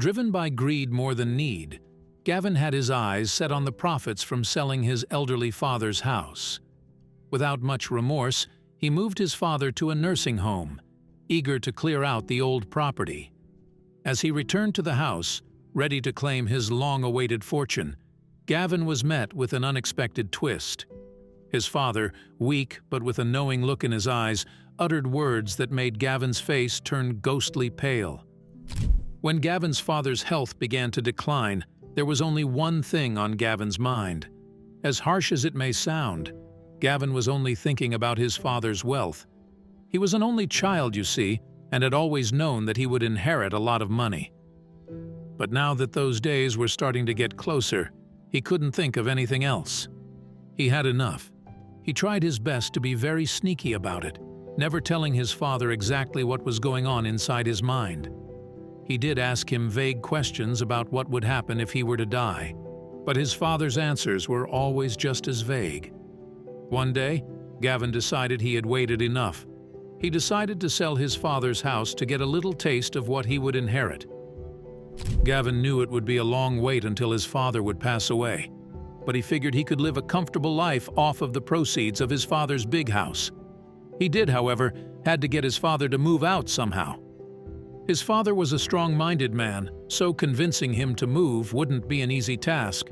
Driven by greed more than need, Gavin had his eyes set on the profits from selling his elderly father's house. Without much remorse, he moved his father to a nursing home, eager to clear out the old property. As he returned to the house, ready to claim his long-awaited fortune, Gavin was met with an unexpected twist. His father, weak but with a knowing look in his eyes, uttered words that made Gavin's face turn ghostly pale. When Gavin's father's health began to decline, there was only one thing on Gavin's mind. As harsh as it may sound, Gavin was only thinking about his father's wealth. He was an only child, you see, and had always known that he would inherit a lot of money. But now that those days were starting to get closer, he couldn't think of anything else. He had enough. He tried his best to be very sneaky about it, never telling his father exactly what was going on inside his mind. He did ask him vague questions about what would happen if he were to die, but his father's answers were always just as vague. One day, Gavin decided he had waited enough. He decided to sell his father's house to get a little taste of what he would inherit. Gavin knew it would be a long wait until his father would pass away, but he figured he could live a comfortable life off of the proceeds of his father's big house. He did, however, had to get his father to move out somehow. His father was a strong-minded man, so convincing him to move wouldn't be an easy task.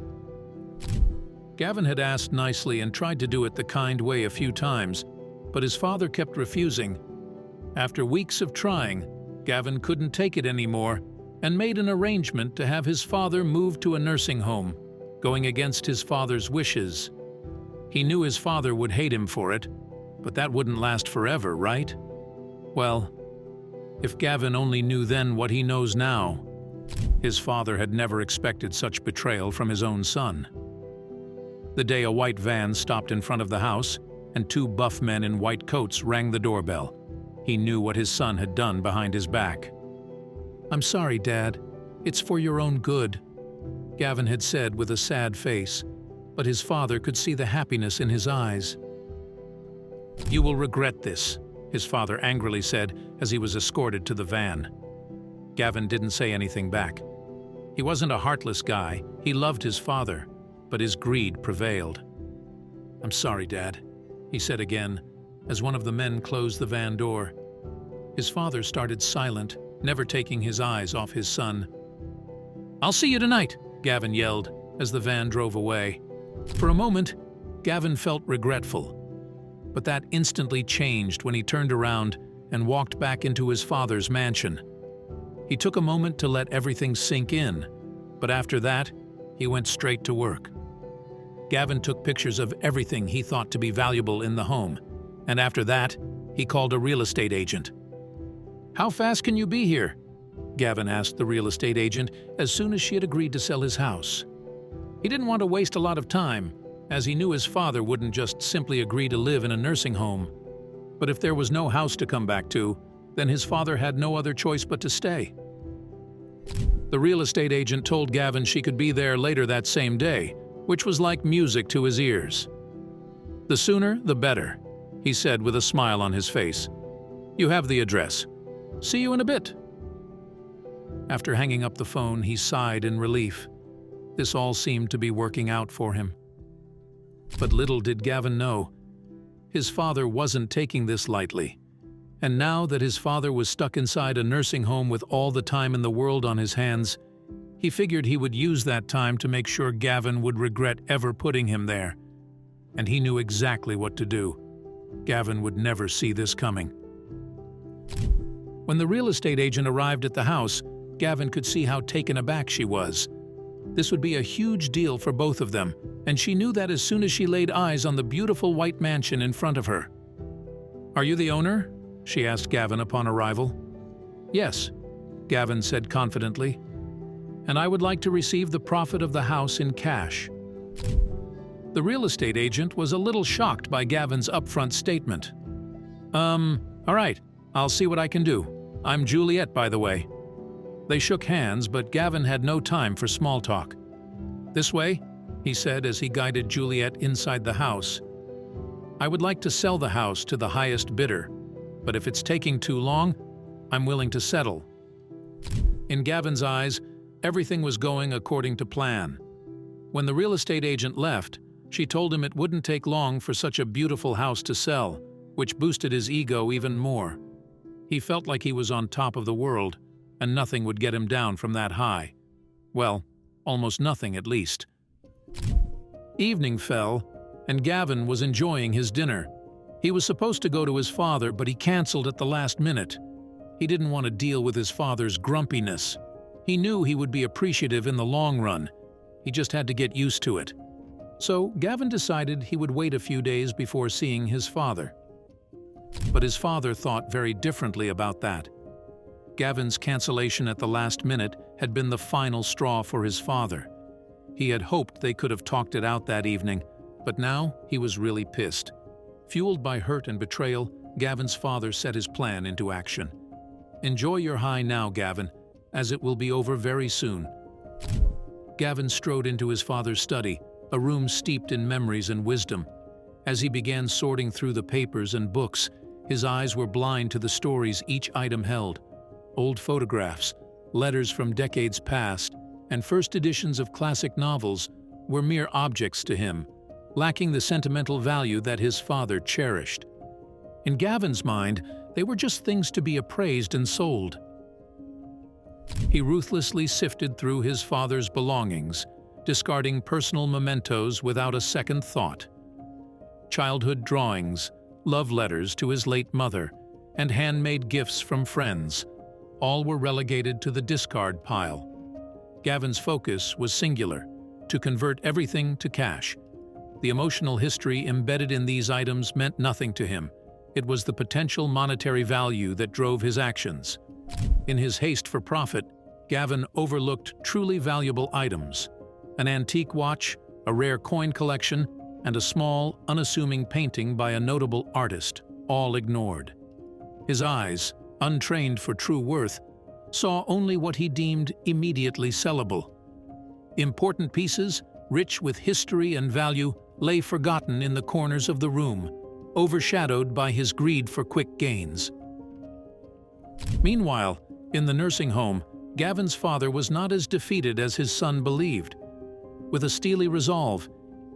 Gavin had asked nicely and tried to do it the kind way a few times, but his father kept refusing. After weeks of trying, Gavin couldn't take it anymore and made an arrangement to have his father move to a nursing home, going against his father's wishes. He knew his father would hate him for it, but that wouldn't last forever, right? Well, if Gavin only knew then what he knows now. His father had never expected such betrayal from his own son. The day a white van stopped in front of the house, and two buff men in white coats rang the doorbell, he knew what his son had done behind his back. "I'm sorry, Dad. It's for your own good," Gavin had said with a sad face, but his father could see the happiness in his eyes. "You will regret this," his father angrily said as he was escorted to the van. Gavin didn't say anything back. He wasn't a heartless guy. He loved his father, but his greed prevailed. "I'm sorry, Dad," he said again, as one of the men closed the van door. His father started silent, never taking his eyes off his son. "I'll see you tonight," Gavin yelled as the van drove away. For a moment, Gavin felt regretful, but that instantly changed when he turned around and walked back into his father's mansion. He took a moment to let everything sink in, but after that, he went straight to work. Gavin took pictures of everything he thought to be valuable in the home, and after that, he called a real estate agent. "How fast can you be here?" Gavin asked the real estate agent as soon as she had agreed to sell his house. He didn't want to waste a lot of time, as he knew his father wouldn't just simply agree to live in a nursing home. But if there was no house to come back to, then his father had no other choice but to stay. The real estate agent told Gavin she could be there later that same day, which was like music to his ears. "The sooner, the better," he said with a smile on his face. "You have the address. See you in a bit." After hanging up the phone, he sighed in relief. This all seemed to be working out for him. But little did Gavin know, his father wasn't taking this lightly. And now that his father was stuck inside a nursing home with all the time in the world on his hands, he figured he would use that time to make sure Gavin would regret ever putting him there. And he knew exactly what to do. Gavin would never see this coming. When the real estate agent arrived at the house, Gavin could see how taken aback she was. This would be a huge deal for both of them, and she knew that as soon as she laid eyes on the beautiful white mansion in front of her. "Are you the owner?" she asked Gavin upon arrival. "Yes," Gavin said confidently. "And I would like to receive the profit of the house in cash." The real estate agent was a little shocked by Gavin's upfront statement. All right, I'll see what I can do. I'm Juliet, by the way." They shook hands, but Gavin had no time for small talk. "This way," he said as he guided Juliet inside the house. "I would like to sell the house to the highest bidder, but if it's taking too long, I'm willing to settle." In Gavin's eyes, Everything was going according to plan. When the real estate agent left, she told him it wouldn't take long for such a beautiful house to sell, which boosted his ego even more. He felt like he was on top of the world, and nothing would get him down from that high. Well, almost nothing at least. Evening fell, and Gavin was enjoying his dinner. He was supposed to go to his father, but he canceled at the last minute. He didn't want to deal with his father's grumpiness. He knew he would be appreciative in the long run. He just had to get used to it. So Gavin decided he would wait a few days before seeing his father. But his father thought very differently about that. Gavin's cancellation at the last minute had been the final straw for his father. He had hoped they could have talked it out that evening, but now he was really pissed. Fueled by hurt and betrayal, Gavin's father set his plan into action. "Enjoy your high now, Gavin, as it will be over very soon." Gavin strode into his father's study, a room steeped in memories and wisdom. As he began sorting through the papers and books, his eyes were blind to the stories each item held. Old photographs, letters from decades past, and first editions of classic novels were mere objects to him, lacking the sentimental value that his father cherished. In Gavin's mind, they were just things to be appraised and sold. He ruthlessly sifted through his father's belongings, discarding personal mementos without a second thought. Childhood drawings, love letters to his late mother, and handmade gifts from friends, all were relegated to the discard pile. Gavin's focus was singular: to convert everything to cash. The emotional history embedded in these items meant nothing to him. It was the potential monetary value that drove his actions. In his haste for profit, Gavin overlooked truly valuable items: an antique watch, a rare coin collection, and a small, unassuming painting by a notable artist, all ignored. His eyes, untrained for true worth, saw only what he deemed immediately sellable. Important pieces, rich with history and value, lay forgotten in the corners of the room, overshadowed by his greed for quick gains. Meanwhile, in the nursing home, Gavin's father was not as defeated as his son believed. With a steely resolve,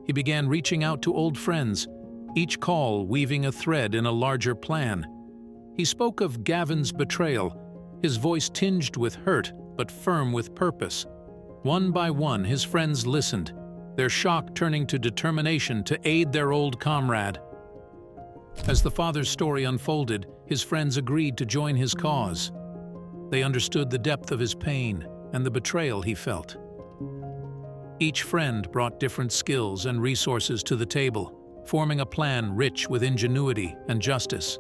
he began reaching out to old friends, each call weaving a thread in a larger plan. He spoke of Gavin's betrayal, his voice tinged with hurt but firm with purpose. One by one, his friends listened, their shock turning to determination to aid their old comrade. As the father's story unfolded, his friends agreed to join his cause. They understood the depth of his pain and the betrayal he felt. Each friend brought different skills and resources to the table, forming a plan rich with ingenuity and justice.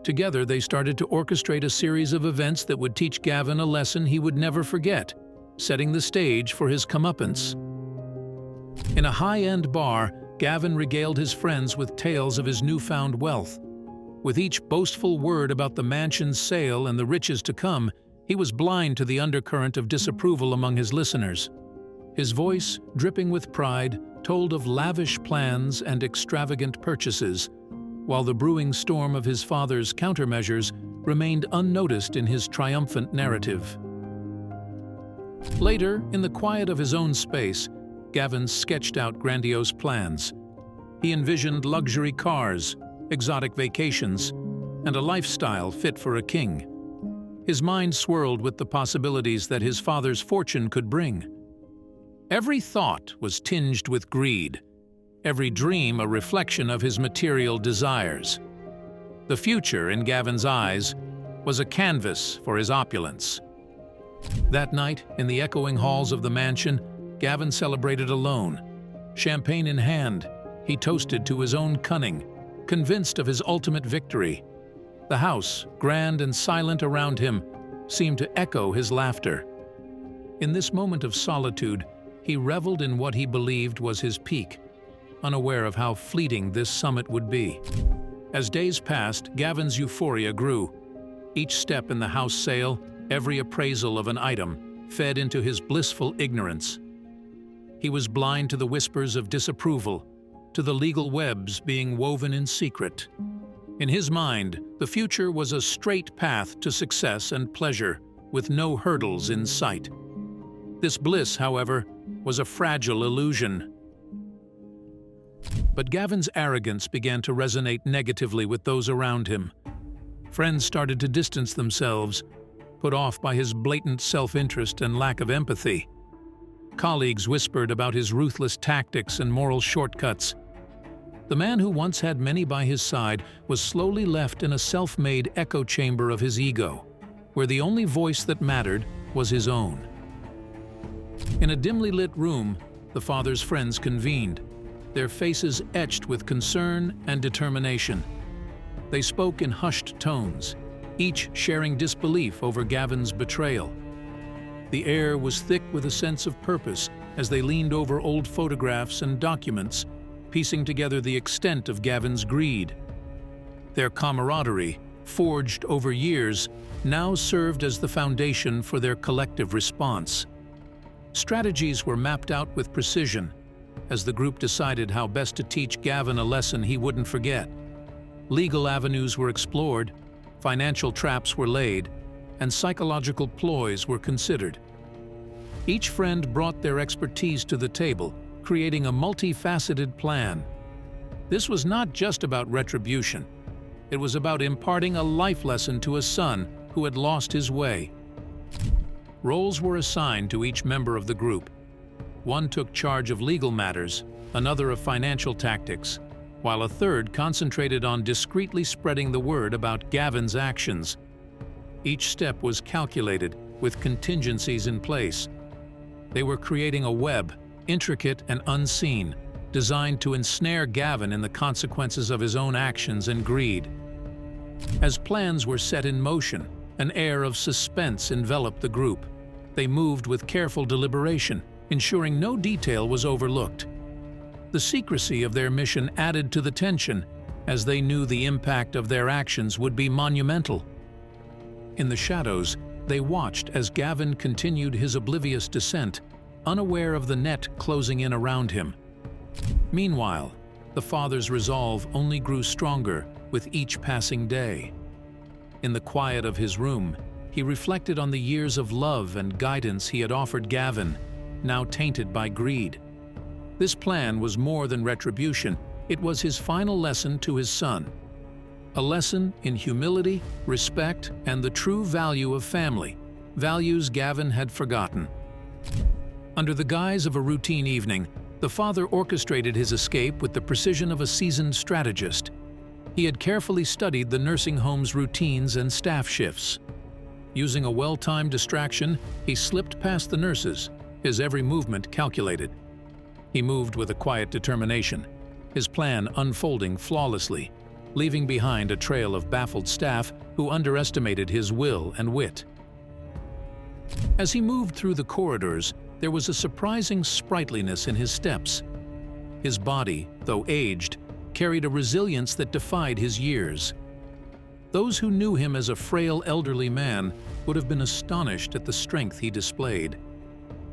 Together, they started to orchestrate a series of events that would teach Gavin a lesson he would never forget, setting the stage for his comeuppance. In a high-end bar, Gavin regaled his friends with tales of his newfound wealth. With each boastful word about the mansion's sale and the riches to come, he was blind to the undercurrent of disapproval among his listeners. His voice, dripping with pride, told of lavish plans and extravagant purchases, while the brewing storm of his father's countermeasures remained unnoticed in his triumphant narrative. Later, in the quiet of his own space, Gavin sketched out grandiose plans. He envisioned luxury cars, exotic vacations, and a lifestyle fit for a king. His mind swirled with the possibilities that his father's fortune could bring. Every thought was tinged with greed, every dream a reflection of his material desires. The future, in Gavin's eyes, was a canvas for his opulence. That night, in the echoing halls of the mansion, Gavin celebrated alone. Champagne in hand, he toasted to his own cunning, convinced of his ultimate victory. The house, grand and silent around him, seemed to echo his laughter. In this moment of solitude, he reveled in what he believed was his peak, unaware of how fleeting this summit would be. As days passed, Gavin's euphoria grew. Each step in the house sale, every appraisal of an item, fed into his blissful ignorance. He was blind to the whispers of disapproval, to the legal webs being woven in secret. In his mind, the future was a straight path to success and pleasure, with no hurdles in sight. This bliss, however, was a fragile illusion. But Gavin's arrogance began to resonate negatively with those around him. Friends started to distance themselves, put off by his blatant self-interest and lack of empathy. Colleagues whispered about his ruthless tactics and moral shortcuts. The man who once had many by his side was slowly left in a self-made echo chamber of his ego, where the only voice that mattered was his own. In a dimly lit room, the father's friends convened, their faces etched with concern and determination. They spoke in hushed tones, each sharing disbelief over Gavin's betrayal. The air was thick with a sense of purpose as they leaned over old photographs and documents, piecing together the extent of Gavin's greed. Their camaraderie, forged over years, now served as the foundation for their collective response. Strategies were mapped out with precision as the group decided how best to teach Gavin a lesson he wouldn't forget. Legal avenues were explored, financial traps were laid, and psychological ploys were considered. Each friend brought their expertise to the table, creating a multifaceted plan. This was not just about retribution. It was about imparting a life lesson to a son who had lost his way. Roles were assigned to each member of the group. One took charge of legal matters, another of financial tactics, while a third concentrated on discreetly spreading the word about Gavin's actions. Each step was calculated, with contingencies in place. They were creating a web, intricate and unseen, designed to ensnare Gavin in the consequences of his own actions and greed. As plans were set in motion, an air of suspense enveloped the group. They moved with careful deliberation, ensuring no detail was overlooked. The secrecy of their mission added to the tension, as they knew the impact of their actions would be monumental. In the shadows, they watched as Gavin continued his oblivious descent, unaware of the net closing in around him. Meanwhile, the father's resolve only grew stronger with each passing day. In the quiet of his room, he reflected on the years of love and guidance he had offered Gavin, now tainted by greed. This plan was more than retribution, it was his final lesson to his son. A lesson in humility, respect, and the true value of family, values Gavin had forgotten. Under the guise of a routine evening, the father orchestrated his escape with the precision of a seasoned strategist. He had carefully studied the nursing home's routines and staff shifts. Using a well-timed distraction, he slipped past the nurses, his every movement calculated. He moved with a quiet determination, his plan unfolding flawlessly, leaving behind a trail of baffled staff who underestimated his will and wit. As he moved through the corridors, there was a surprising sprightliness in his steps. His body, though aged, carried a resilience that defied his years. Those who knew him as a frail elderly man would have been astonished at the strength he displayed.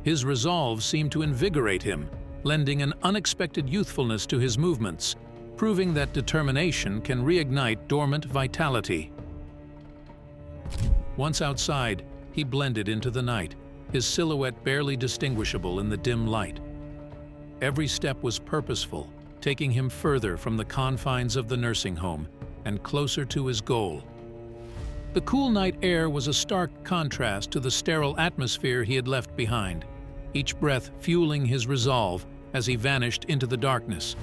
His resolve seemed to invigorate him, lending an unexpected youthfulness to his movements, proving that determination can reignite dormant vitality. Once outside, he blended into the night, his silhouette barely distinguishable in the dim light. Every step was purposeful, taking him further from the confines of the nursing home and closer to his goal. The cool night air was a stark contrast to the sterile atmosphere he had left behind, each breath fueling his resolve as he vanished into the darkness.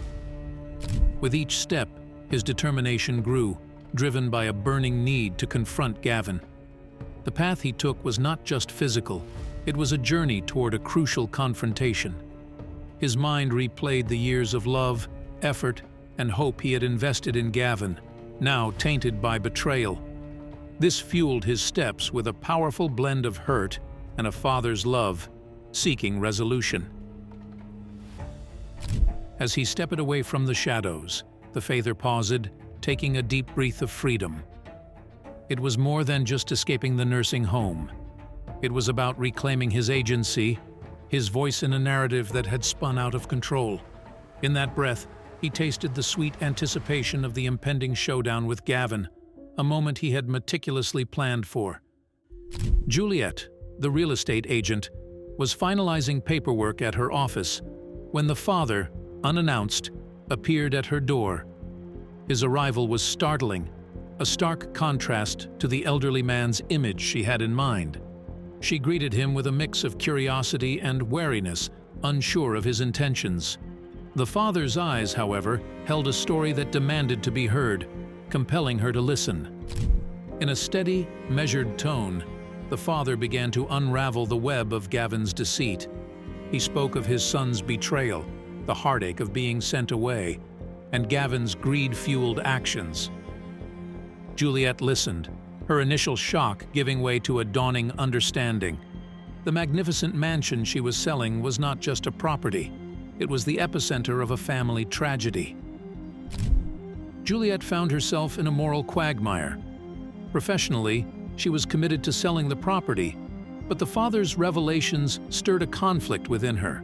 With each step, his determination grew, driven by a burning need to confront Gavin. The path he took was not just physical, it was a journey toward a crucial confrontation. His mind replayed the years of love, effort, and hope he had invested in Gavin, now tainted by betrayal. This fueled his steps with a powerful blend of hurt and a father's love, seeking resolution. As he stepped away from the shadows, the father paused, taking a deep breath of freedom. It was more than just escaping the nursing home. It was about reclaiming his agency, his voice in a narrative that had spun out of control. In that breath, he tasted the sweet anticipation of the impending showdown with Gavin, a moment he had meticulously planned for. Juliet, the real estate agent, was finalizing paperwork at her office when the father, unannounced, appeared at her door. His arrival was startling, a stark contrast to the elderly man's image she had in mind. She greeted him with a mix of curiosity and wariness, unsure of his intentions. The father's eyes, however, held a story that demanded to be heard, compelling her to listen. In a steady, measured tone, the father began to unravel the web of Gavin's deceit. He spoke of his son's betrayal, the heartache of being sent away, and Gavin's greed-fueled actions. Juliet listened, her initial shock giving way to a dawning understanding. The magnificent mansion she was selling was not just a property, it was the epicenter of a family tragedy. Juliet found herself in a moral quagmire. Professionally, she was committed to selling the property, but the father's revelations stirred a conflict within her.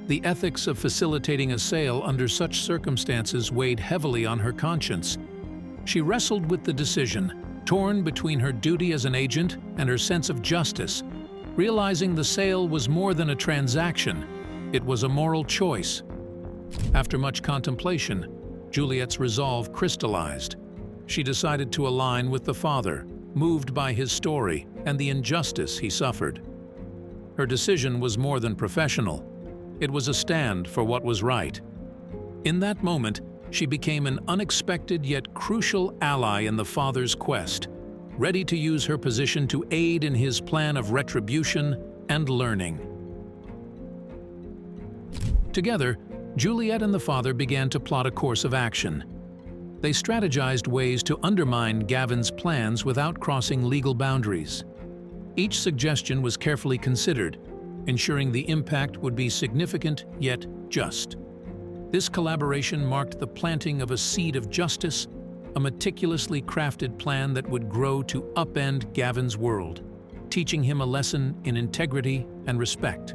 The ethics of facilitating a sale under such circumstances weighed heavily on her conscience. She wrestled with the decision, torn between her duty as an agent and her sense of justice, realizing the sale was more than a transaction, it was a moral choice. After much contemplation, Juliet's resolve crystallized. She decided to align with the father, moved by his story and the injustice he suffered. Her decision was more than professional. It was a stand for what was right. In that moment, she became an unexpected yet crucial ally in the father's quest, ready to use her position to aid in his plan of retribution and learning. Together, Juliet and the father began to plot a course of action. They strategized ways to undermine Gavin's plans without crossing legal boundaries. Each suggestion was carefully considered, ensuring the impact would be significant yet just. This collaboration marked the planting of a seed of justice, a meticulously crafted plan that would grow to upend Gavin's world, teaching him a lesson in integrity and respect.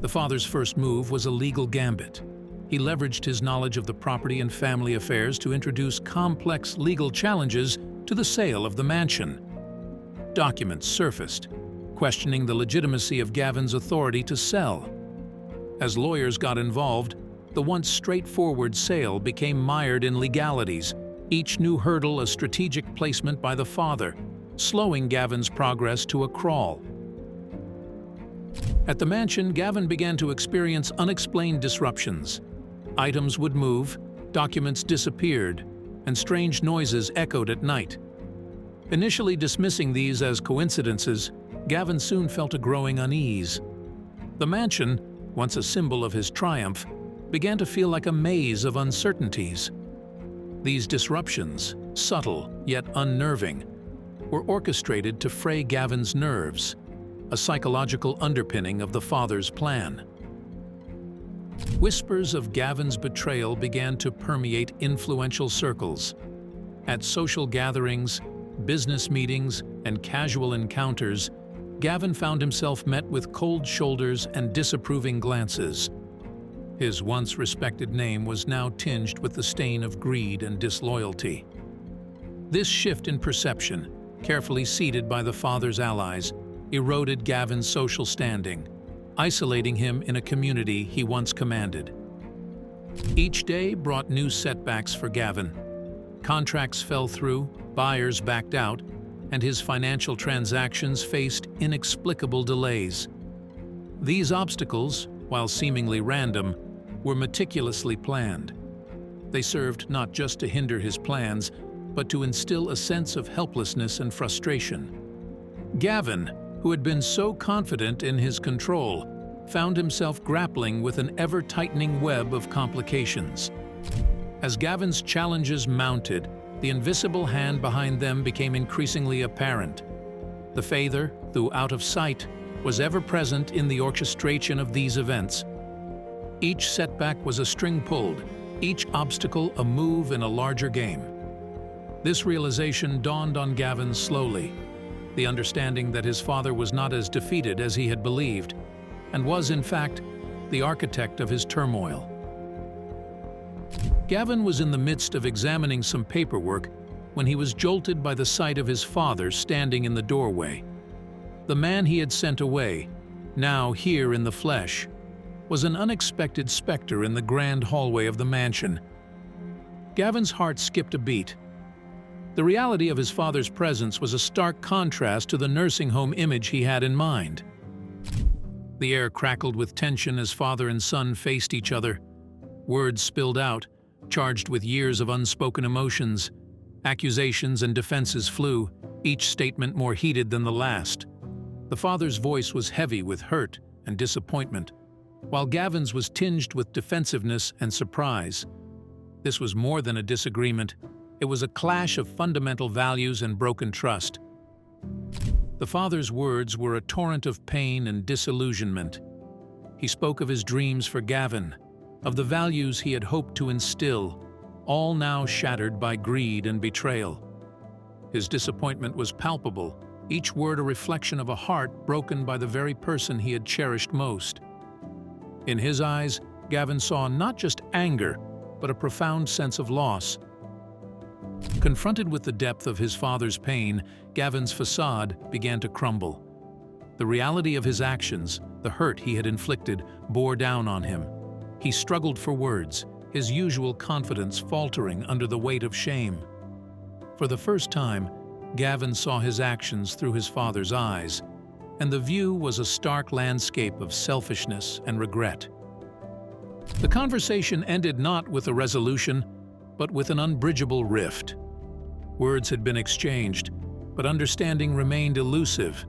The father's first move was a legal gambit. He leveraged his knowledge of the property and family affairs to introduce complex legal challenges to the sale of the mansion. Documents surfaced, questioning the legitimacy of Gavin's authority to sell. As lawyers got involved, the once straightforward sale became mired in legalities, each new hurdle a strategic placement by the father, slowing Gavin's progress to a crawl. At the mansion, Gavin began to experience unexplained disruptions. Items would move, documents disappeared, and strange noises echoed at night. Initially dismissing these as coincidences, Gavin soon felt a growing unease. The mansion, once a symbol of his triumph, began to feel like a maze of uncertainties. These disruptions, subtle yet unnerving, were orchestrated to fray Gavin's nerves, a psychological underpinning of the father's plan. Whispers of Gavin's betrayal began to permeate influential circles. At social gatherings, business meetings, and casual encounters, Gavin found himself met with cold shoulders and disapproving glances. His once respected name was now tinged with the stain of greed and disloyalty. This shift in perception, carefully seeded by the father's allies, eroded Gavin's social standing, isolating him in a community he once commanded. Each day brought new setbacks for Gavin. Contracts fell through, buyers backed out, and his financial transactions faced inexplicable delays. These obstacles, while seemingly random, were meticulously planned. They served not just to hinder his plans, but to instill a sense of helplessness and frustration. Gavin, who had been so confident in his control, found himself grappling with an ever-tightening web of complications. As Gavin's challenges mounted, the invisible hand behind them became increasingly apparent. The father, though out of sight, was ever present in the orchestration of these events. Each setback was a string pulled, each obstacle a move in a larger game. This realization dawned on Gavin slowly, the understanding that his father was not as defeated as he had believed, and was, in fact, the architect of his turmoil. Gavin was in the midst of examining some paperwork when he was jolted by the sight of his father standing in the doorway. The man he had sent away, now here in the flesh, was an unexpected specter in the grand hallway of the mansion. Gavin's heart skipped a beat. The reality of his father's presence was a stark contrast to the nursing home image he had in mind. The air crackled with tension as father and son faced each other. Words spilled out, charged with years of unspoken emotions. Accusations and defenses flew, each statement more heated than the last. The father's voice was heavy with hurt and disappointment, while Gavin's was tinged with defensiveness and surprise. This was more than a disagreement. It was a clash of fundamental values and broken trust. The father's words were a torrent of pain and disillusionment. He spoke of his dreams for Gavin, of the values he had hoped to instill, all now shattered by greed and betrayal. His disappointment was palpable, each word a reflection of a heart broken by the very person he had cherished most. In his eyes, Gavin saw not just anger, but a profound sense of loss. Confronted with the depth of his father's pain, Gavin's facade began to crumble. The reality of his actions, the hurt he had inflicted, bore down on him. He struggled for words, his usual confidence faltering under the weight of shame. For the first time, Gavin saw his actions through his father's eyes, and the view was a stark landscape of selfishness and regret. The conversation ended not with a resolution, but with an unbridgeable rift. Words had been exchanged, but understanding remained elusive.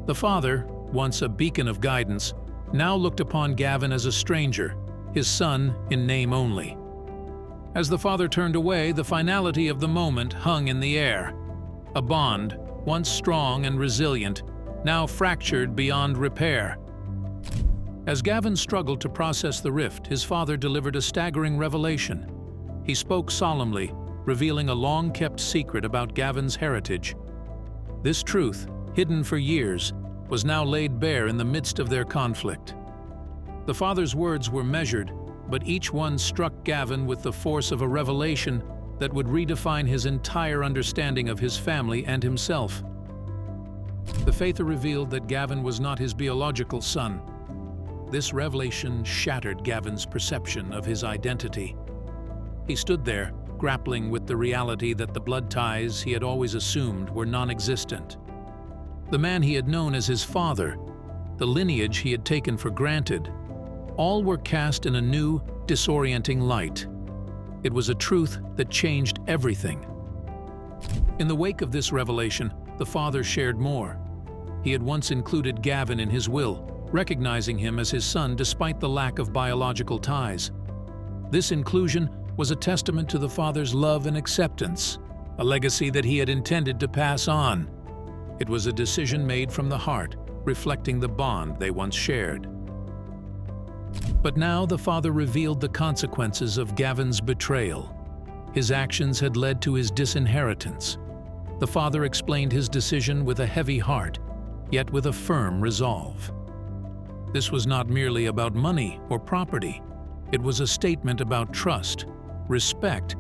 The father, once a beacon of guidance, now looked upon Gavin as a stranger, his son in name only. As the father turned away, the finality of the moment hung in the air. A bond, once strong and resilient, now fractured beyond repair. As Gavin struggled to process the rift, his father delivered a staggering revelation. He spoke solemnly, revealing a long-kept secret about Gavin's heritage. This truth, hidden for years, was now laid bare in the midst of their conflict. The father's words were measured, but each one struck Gavin with the force of a revelation that would redefine his entire understanding of his family and himself. The father revealed that Gavin was not his biological son. This revelation shattered Gavin's perception of his identity. He stood there, grappling with the reality that the blood ties he had always assumed were non-existent. The man he had known as his father, the lineage he had taken for granted, all were cast in a new, disorienting light. It was a truth that changed everything. In the wake of this revelation, the father shared more. He had once included Gavin in his will, recognizing him as his son despite the lack of biological ties. This inclusion was a testament to the father's love and acceptance, a legacy that he had intended to pass on. It was a decision made from the heart, reflecting the bond they once shared. But now the father revealed the consequences of Gavin's betrayal. His actions had led to his disinheritance. The father explained his decision with a heavy heart, yet with a firm resolve. This was not merely about money or property. It was a statement about trust, respect,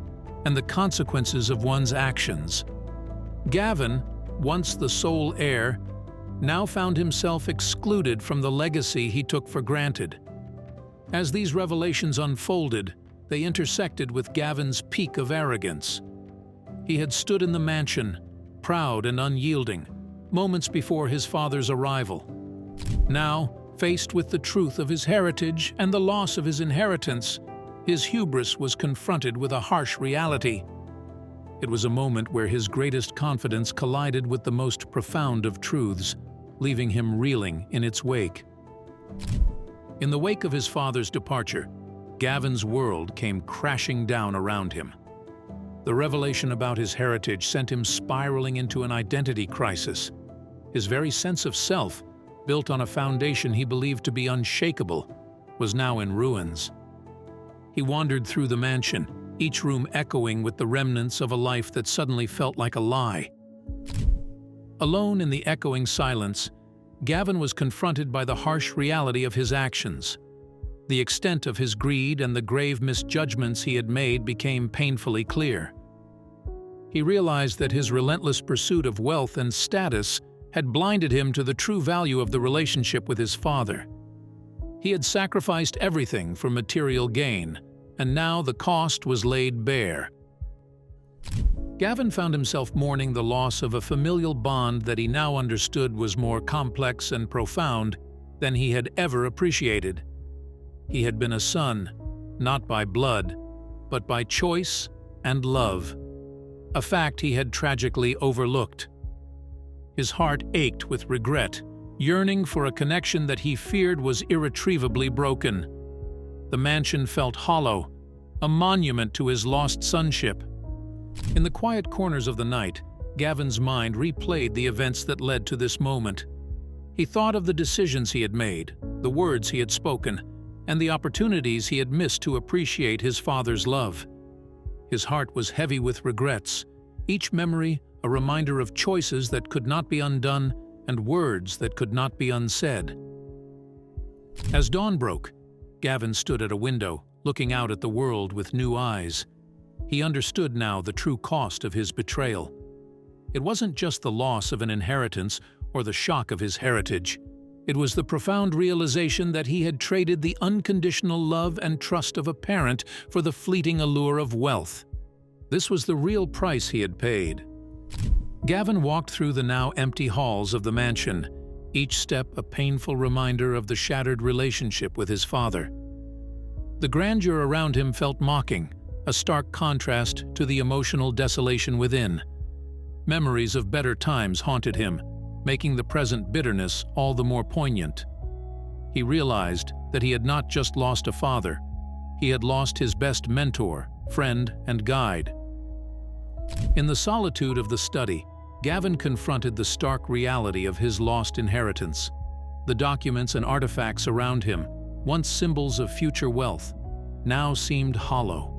and the consequences of one's actions. Gavin, once the sole heir, now found himself excluded from the legacy he took for granted. As these revelations unfolded, they intersected with Gavin's peak of arrogance. He had stood in the mansion, proud and unyielding, moments before his father's arrival. Now, faced with the truth of his heritage and the loss of his inheritance, his hubris was confronted with a harsh reality. It was a moment where his greatest confidence collided with the most profound of truths, leaving him reeling in its wake. In the wake of his father's departure, Gavin's world came crashing down around him. The revelation about his heritage sent him spiraling into an identity crisis. His very sense of self, built on a foundation he believed to be unshakable, was now in ruins. He wandered through the mansion, each room echoing with the remnants of a life that suddenly felt like a lie. Alone in the echoing silence, Gavin was confronted by the harsh reality of his actions. The extent of his greed and the grave misjudgments he had made became painfully clear. He realized that his relentless pursuit of wealth and status had blinded him to the true value of the relationship with his father. He had sacrificed everything for material gain, and now the cost was laid bare. Gavin found himself mourning the loss of a familial bond that he now understood was more complex and profound than he had ever appreciated. He had been a son, not by blood, but by choice and love, a fact he had tragically overlooked. His heart ached with regret, yearning for a connection that he feared was irretrievably broken. The mansion felt hollow, a monument to his lost sonship. In the quiet corners of the night, Gavin's mind replayed the events that led to this moment. He thought of the decisions he had made, the words he had spoken, and the opportunities he had missed to appreciate his father's love. His heart was heavy with regrets, each memory a reminder of choices that could not be undone and words that could not be unsaid. As dawn broke, Gavin stood at a window, looking out at the world with new eyes. He understood now the true cost of his betrayal. It wasn't just the loss of an inheritance or the shock of his heritage. It was the profound realization that he had traded the unconditional love and trust of a parent for the fleeting allure of wealth. This was the real price he had paid. Gavin walked through the now empty halls of the mansion, each step a painful reminder of the shattered relationship with his father. The grandeur around him felt mocking, a stark contrast to the emotional desolation within. Memories of better times haunted him, making the present bitterness all the more poignant. He realized that he had not just lost a father, he had lost his best mentor, friend, and guide. In the solitude of the study, Gavin confronted the stark reality of his lost inheritance. The documents and artifacts around him, once symbols of future wealth, now seemed hollow.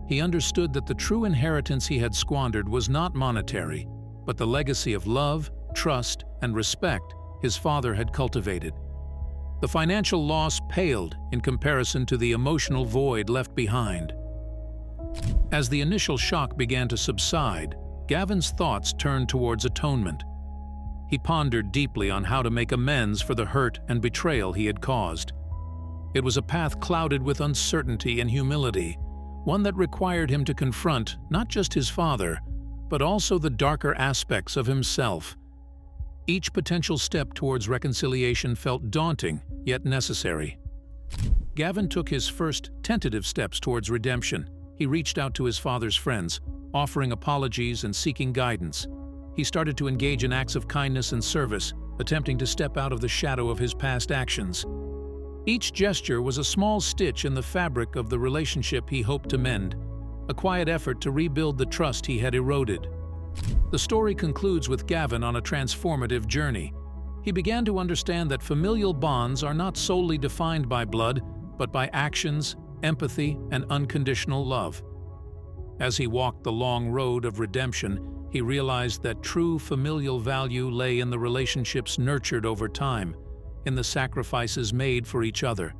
He understood that the true inheritance he had squandered was not monetary, but the legacy of love, trust, and respect his father had cultivated. The financial loss paled in comparison to the emotional void left behind. As the initial shock began to subside, Gavin's thoughts turned towards atonement. He pondered deeply on how to make amends for the hurt and betrayal he had caused. It was a path clouded with uncertainty and humility, one that required him to confront not just his father, but also the darker aspects of himself. Each potential step towards reconciliation felt daunting, yet necessary. Gavin took his first tentative steps towards redemption. He reached out to his father's friends, offering apologies and seeking guidance. He started to engage in acts of kindness and service, attempting to step out of the shadow of his past actions. Each gesture was a small stitch in the fabric of the relationship he hoped to mend, a quiet effort to rebuild the trust he had eroded. The story concludes with Gavin on a transformative journey. He began to understand that familial bonds are not solely defined by blood, but by actions, empathy, and unconditional love. As he walked the long road of redemption, he realized that true familial value lay in the relationships nurtured over time, in the sacrifices made for each other,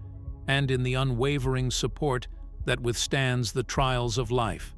and in the unwavering support that withstands the trials of life.